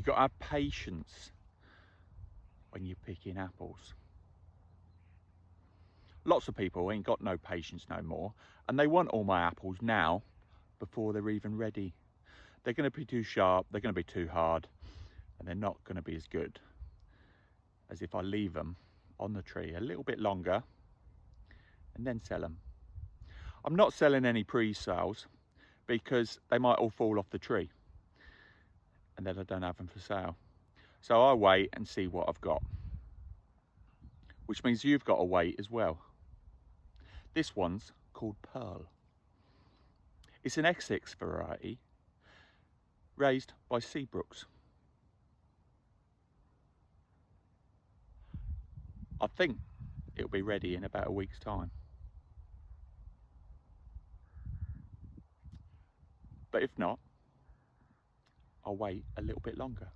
You've got to have patience when you're picking apples. Lots of people ain't got no patience no more, and they want all my apples now before they're even ready. They're going to be too sharp, they're going to be too hard, and they're not going to be as good as if I leave them on the tree a little bit longer and then sell them. I'm not selling any pre-sales because they might all fall off the tree and then I don't have them for sale. So I wait and see what I've got, which means you've got to wait as well. This one's called Pearl. It's an Essex variety raised by Seabrooks. I think it'll be ready in about a week's time. But if not, I'll wait a little bit longer.